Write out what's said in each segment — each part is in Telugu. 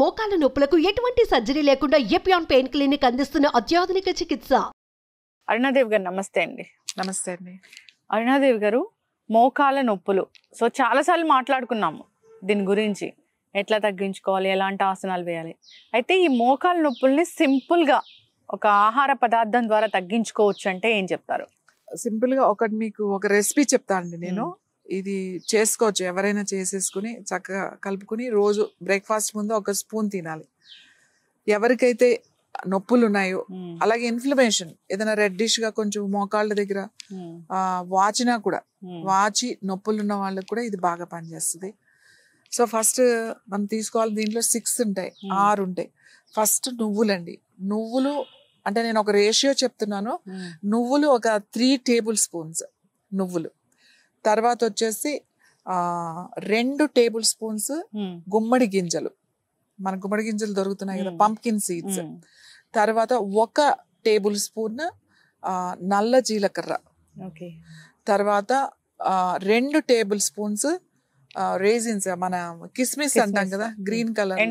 మోకాల నొప్పులకు ఎటువంటి సర్జరీ లేకుండా ఎపియాన్ పెయిన్ క్లినిక్ అందిస్తున్న అత్యాధునిక చికిత్స. అరుణాదేవి గారు నమస్తే అండి. నమస్తే అండి. అరుణాదేవి గారు, మోకాల నొప్పులు సో చాలాసార్లు మాట్లాడుకున్నాము దీని గురించి, ఎట్లా తగ్గించుకోవాలి, ఎలాంటి ఆసనాలు వేయాలి. అయితే ఈ మోకాల నొప్పుల్ని సింపుల్గా ఒక ఆహార పదార్థం ద్వారా తగ్గించుకోవచ్చు అంటే ఏం చెప్తారు? సింపుల్గా మీకు ఒక రెసిపీ చెప్తా అండి నేను. ఇది చేసుకోవచ్చు, ఎవరైనా చేసేసుకుని చక్కగా కలుపుకుని రోజు బ్రేక్ఫాస్ట్ ముందు ఒక స్పూన్ తినాలి. ఎవరికైతే నొప్పులు ఉన్నాయో, అలాగే ఇన్ఫ్లమేషన్ ఏదైనా రెడ్డిష్ గా కొంచెం మోకాళ్ళ దగ్గర వాచినా కూడా, వాచి నొప్పులు ఉన్న వాళ్ళకి కూడా ఇది బాగా పనిచేస్తుంది. సో ఫస్ట్ మనం తీసుకోవాలి, దీంట్లో 6 ఉంటాయి, 6 ఉంటాయి. ఫస్ట్ నువ్వులండి. నువ్వులు అంటే నేను ఒక రేషియో చెప్తున్నాను. నువ్వులు ఒక 3 టేబుల్ స్పూన్స్ నువ్వులు. తర్వాత వచ్చేసి 2 టేబుల్ స్పూన్స్ గుమ్మడి గింజలు. మన గుమ్మడి గింజలు దొరుకుతున్నాయి కదా, పంప్కిన్ సీడ్స్. తర్వాత 1 టేబుల్ స్పూన్ నల్ల జీలకర్ర. తర్వాత 2 టేబుల్ స్పూన్స్ రేజిన్స్, మన కిస్మిస్ అంటాం కదా, గ్రీన్ కలర్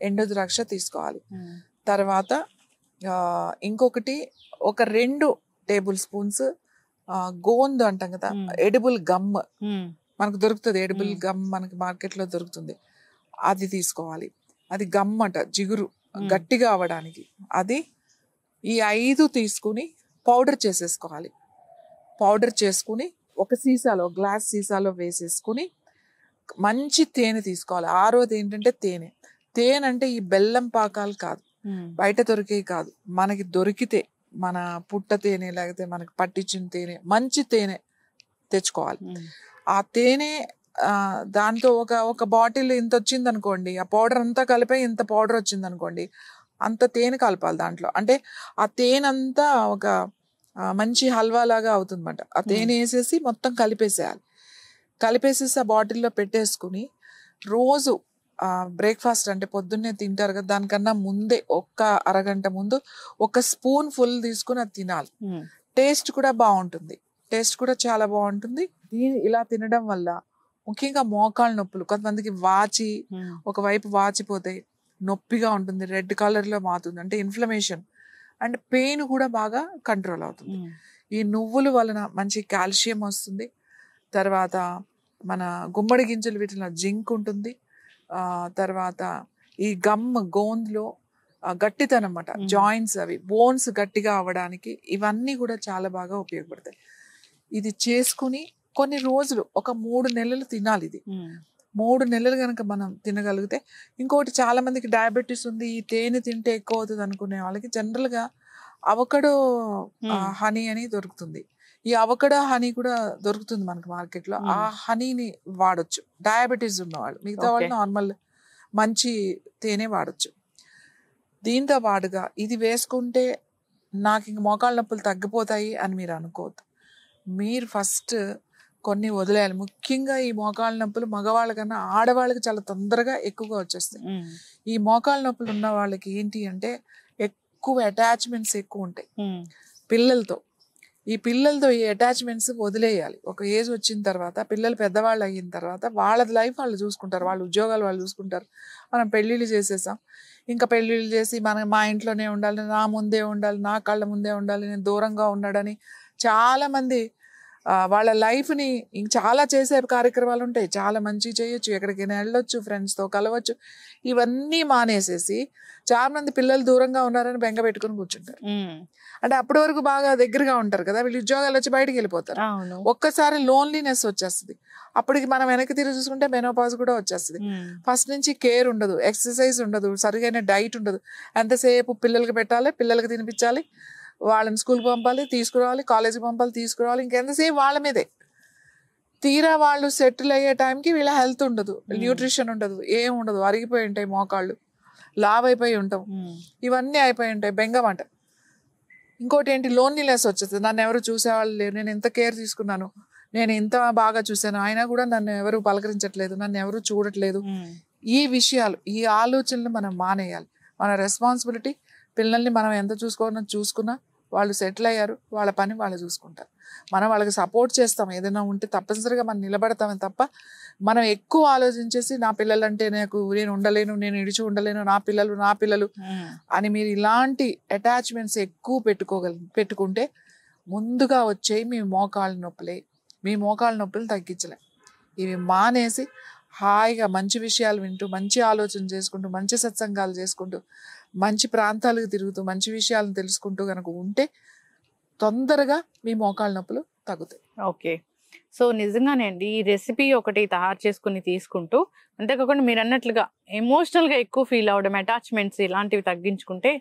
ఎండు ద్రాక్ష తీసుకోవాలి. తర్వాత ఇంకొకటి ఒక 2 టేబుల్ స్పూన్స్ గోందు అంటాం కదా, ఎడిబుల్ గమ్ మనకు దొరుకుతుంది. ఎడిబుల్ గమ్ మనకి మార్కెట్లో దొరుకుతుంది, అది తీసుకోవాలి. అది గమ్ అంట, జిగురు గట్టిగా అవ్వడానికి. అది ఈ 5 తీసుకుని పౌడర్ చేసేసుకోవాలి. పౌడర్ చేసుకుని ఒక సీసాలో, గ్లాస్ సీసాలో వేసేసుకుని మంచి తేనె తీసుకోవాలి. 6వది ఏంటంటే తేనె. తేనె అంటే ఈ బెల్లం పాకాలు కాదు, బయట దొరికేవి కాదు, మనకి దొరికితే మన పుట్ట తేనె, లేకపోతే మనకి పట్టించిన తేనె, మంచి తేనె తెచ్చుకోవాలి. ఆ తేనె దాంతో ఒక బాటిల్ ఇంత వచ్చింది అనుకోండి, ఆ పౌడర్ అంతా కలిపి ఇంత పౌడర్ వచ్చింది అనుకోండి, అంత తేనె కలపాలి దాంట్లో. అంటే ఆ తేనె అంతా ఒక మంచి హల్వా లాగా అవుతుంది అన్నమాట. ఆ తేనె వేసేసి మొత్తం కలిపేసేయాలి. కలిపేసేసి ఆ బాటిల్లో పెట్టేసుకుని రోజు బ్రేక్ఫాస్ట్ అంటే పొద్దున్నే తింటారు కదా, దానికన్నా ముందే ఒక అరగంట ముందు 1 స్పూన్ ఫుల్ తీసుకుని అది తినాలి. టేస్ట్ కూడా బాగుంటుంది, టేస్ట్ కూడా చాలా బాగుంటుంది. ఇలా తినడం వల్ల ముఖ్యంగా మోకాళ్ళ నొప్పులు, కొంతమందికి వాచి ఒకవైపు వాచిపోతాయి, నొప్పిగా ఉంటుంది, రెడ్ కలర్లో మారుతుంది, అంటే ఇన్ఫ్లమేషన్ అండ్ పెయిన్ కూడా బాగా కంట్రోల్ అవుతుంది. ఈ నువ్వుల వలన మంచి కాల్షియం వస్తుంది. తర్వాత మన గుమ్మడి గింజలు, వీటిలో జింక్ ఉంటుంది. తర్వాత ఈ గోంద్లో గట్టితనం అన్నమాట, జాయింట్స్ అవి బోన్స్ గట్టిగా అవ్వడానికి ఇవన్నీ కూడా చాలా బాగా ఉపయోగపడతాయి. ఇది చేసుకుని కొన్ని రోజులు, ఒక 3 నెలలు తినాలి. ఇది 3 నెలలు కనుక మనం తినగలిగితే. ఇంకోటి, చాలా మందికి డయాబెటీస్ ఉంది, ఈ తేనె తింటే ఎక్కువ అవుతుంది అనుకునే వాళ్ళకి జనరల్గా అవకడో హనీ అని దొరుకుతుంది. ఈ అవకడో హనీ కూడా దొరుకుతుంది మనకి మార్కెట్లో. ఆ హనీని వాడొచ్చు డయాబెటీస్ ఉన్నవాళ్ళు. మిగతా వాళ్ళు నార్మల్ మంచి తేనె వాడచ్చు. దీంతో పాటుగా ఇది వేసుకుంటే నాకు ఇంక మోకాళ్ళ నొప్పులు తగ్గిపోతాయి అని మీరు అనుకోవద్దు. మీరు ఫస్ట్ కొన్ని వదిలేయాలి. ముఖ్యంగా ఈ మోకాళ్ళ నొప్పులు మగవాళ్ళ కన్నా ఆడవాళ్ళకి చాలా తొందరగా ఎక్కువగా వచ్చేస్తాయి. ఈ మోకాళ్ళ నొప్పులు ఉన్న వాళ్ళకి ఏంటి అంటే ఎక్కువ అటాచ్మెంట్స్ ఎక్కువ ఉంటాయి పిల్లలతో. ఈ పిల్లలతో ఈ అటాచ్మెంట్స్ వదిలేయాలి. ఒక ఏజ్ వచ్చిన తర్వాత, పిల్లలు పెద్దవాళ్ళు అయిన తర్వాత వాళ్ళ లైఫ్ వాళ్ళు చూసుకుంటారు, వాళ్ళ ఉద్యోగాలు వాళ్ళు చూసుకుంటారు. మనం పెళ్ళిళ్ళు చేసేసాం, ఇంకా పెళ్ళిళ్ళు చేసి మా ఇంట్లోనే ఉండాలి, నా ముందే ఉండాలి, నా కళ్ళ ముందే ఉండాలి, నేను దూరంగా ఉన్నాడని చాలామంది వాళ్ళ లైఫ్ని ఇంక చాలా చేసే కార్యక్రమాలు ఉంటాయి, చాలా మంచి చేయొచ్చు, ఎక్కడికైనా వెళ్ళొచ్చు, ఫ్రెండ్స్తో కలవచ్చు. ఇవన్నీ మానేసేసి చాలా మంది పిల్లలు దూరంగా ఉన్నారని బెంగ పెట్టుకుని కూర్చుంటారు. అంటే అప్పటి వరకు బాగా దగ్గరగా ఉంటారు కదా, వీళ్ళు ఉద్యోగాలు వచ్చి బయటకు వెళ్ళిపోతారు. ఒక్కసారి లోన్లీనెస్ వచ్చేస్తుంది. అప్పటికి మనం వెనక్కి తిరిగి చూసుకుంటే మెనోపాజ్ కూడా వచ్చేస్తుంది. ఫస్ట్ నుంచి కేర్ ఉండదు, ఎక్సర్సైజ్ ఉండదు, సరిగైన డైట్ ఉండదు. ఎంతసేపు పిల్లలకి పెట్టాలి, పిల్లలకి తినిపించాలి, వాళ్ళని స్కూల్కి పంపాలి, తీసుకురావాలి, కాలేజీకి పంపాలి, తీసుకురావాలి, ఇంకెంతసేపు వాళ్ళ మీదే. తీరా వాళ్ళు సెటిల్ అయ్యే టైంకి వీళ్ళ హెల్త్ ఉండదు, న్యూట్రిషన్ ఉండదు, ఏం ఉండదు, అరిగిపోయి ఉంటాయి మోకాళ్ళు, లావ్ అయిపోయి ఉంటాం, ఇవన్నీ అయిపోయి ఉంటాయి, బెంగమాట. ఇంకోటి ఏంటి, లోన్లీనెస్ వచ్చేస్తుంది. నన్ను ఎవరు చూసేవాళ్ళు లేరు, నేను ఎంత కేర్ తీసుకున్నాను, నేను ఎంత బాగా చూశాను, అయినా కూడా నన్ను ఎవరు పలకరించట్లేదు, నన్ను ఎవరు చూడట్లేదు. ఈ విషయాలు, ఈ ఆలోచనలు మనం మానేయాలి. మన రెస్పాన్సిబిలిటీ, పిల్లల్ని మనం ఎంత చూసుకున్నా వాళ్ళు సెటిల్ అయ్యారు, వాళ్ళ పని వాళ్ళు చూసుకుంటారు. మనం వాళ్ళకి సపోర్ట్ చేస్తాం, ఏదైనా ఉంటే తప్పనిసరిగా మనం నిలబడతామే తప్ప మనం ఎక్కువ ఆలోచించేసి నా పిల్లలంటే నేను ఉండలేను, నేను ఇడిచి ఉండలేను, నా పిల్లలు అని మీరు ఇలాంటి అటాచ్మెంట్స్ ఎక్కువ పెట్టుకుంటే ముందుగా వచ్చేవి మీ మోకాళ్ళ నొప్పులే. మీ మోకాళ్ళ నొప్పులు తగ్గించలే. ఇవి మానేసి హాయిగా మంచి విషయాలు వింటూ, మంచి ఆలోచన చేసుకుంటూ, మంచి సత్సంగాలు చేసుకుంటూ, మంచి ప్రాంతాలకు తిరుగుతూ, మంచి విషయాలను తెలుసుకుంటూ కనుక ఉంటే తొందరగా మీ మోకాళ్ళ నొప్పులు తగ్గుతాయి. ఓకే. సో నిజంగానే అండి, ఈ రెసిపీ ఒకటి తయారు చేసుకుని తీసుకుంటూ, అంతేకాకుండా మీరు అన్నట్లుగా ఎమోషనల్గా ఎక్కువ ఫీల్ అవ్వడం, అటాచ్మెంట్స్ ఇలాంటివి తగ్గించుకుంటే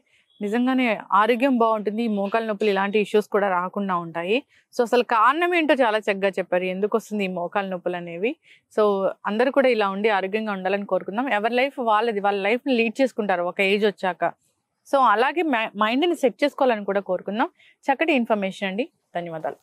నిజంగానే ఆరోగ్యం బాగుంటుంది. ఈ మోకాళ్ళ నొప్పులు ఇలాంటి ఇష్యూస్ కూడా రాకుండా ఉంటాయి. సో అసలు కారణం ఏంటో చాలా చక్కగా చెప్పారు, ఎందుకు వస్తుంది ఈ మోకాళ్ళ నొప్పులు అనేవి. సో అందరూ కూడా ఇలా ఉండి ఆరోగ్యంగా ఉండాలని కోరుకుందాం. ఎవరి లైఫ్ వాళ్ళది, వాళ్ళ లైఫ్ని లీడ్ చేసుకుంటారు ఒక ఏజ్ వచ్చాక. సో అలాగే మైండ్ని సెట్ చేసుకోవాలని కూడా కోరుకుందాం. చక్కటి ఇన్ఫర్మేషన్ అండి, ధన్యవాదాలు.